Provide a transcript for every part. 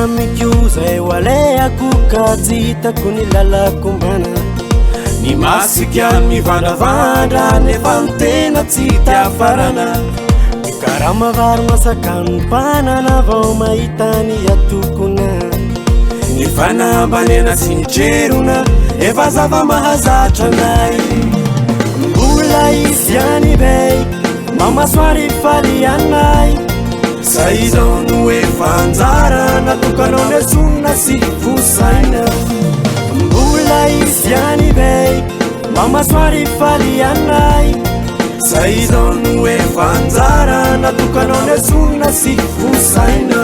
amiko zay oaleako ka tsy hitako ny lalako mbana ny masika mivandravandra nefa ny tena tsy tiafarana karaha mavary masakanopanana vao mahita ny atokona ny fanambanena sy ny trerona efa zava mahazatra anay mbola izy any bay mamasoary faly anay zay izao no efa anjara natokanao ny azonina sy vosaina mbola izy any bay mamasoary faly anay zay izao no efa anjara natokanao ny azonina sy vosaina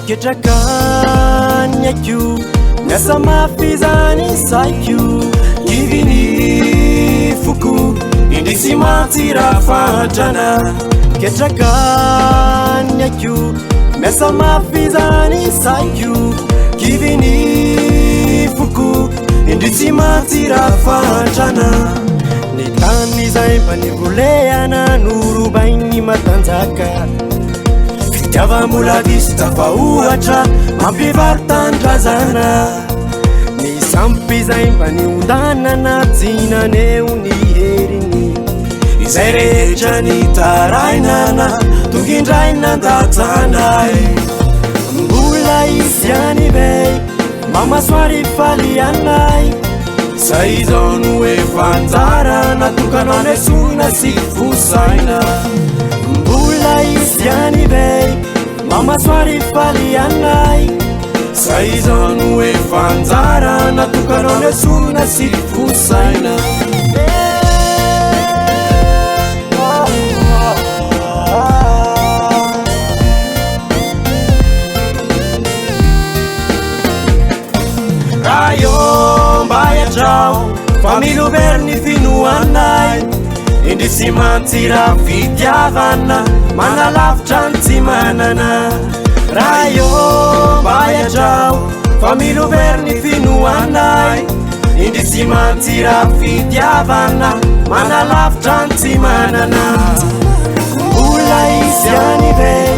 ketrakany akio miasa mafy zany saikio giviny foko indrisy matsira fatrana ketrakany akio miasa mafy zany saikio giviny foko indrisy matsira fatrana ny tany zay mba nivoleana norobainy matanjaka Java-mbola diso tafa ohatra mampivarotandrazana ny sampy zay mba niondanana jinaneo ny heriny izay rehetra ny tarainana tokindraina ndatsanay mbola izy any bay mamasoary faly anay zay izao no efa anjara natokanao ny azonina sy vosaina mbola izy any bay mamasoary faly anay zay izao no efa anjara natokanao ny azonina sy vosaina raha io mba hiatrao fa milovery ny finoanay indrisy mantsira fitiavana manalavitra ny tsy manana raha io mba hiatrao fa milovery ny finoanay indrisy mantsira fitiavana manalavitra ny tsy manana mbola izy any bay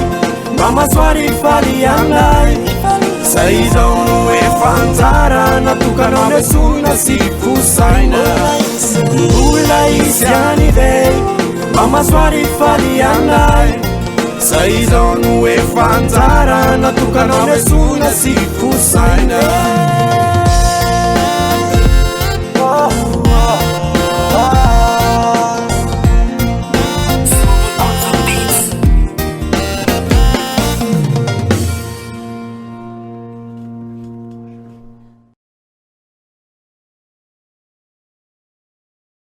mamasoary faly anay zay izao no efa anjara natokanao ny azonina sy vosaina mbola izy any bay mamasoary faly anay zay izao no efa anjara natokanao ny azonina sy vosaina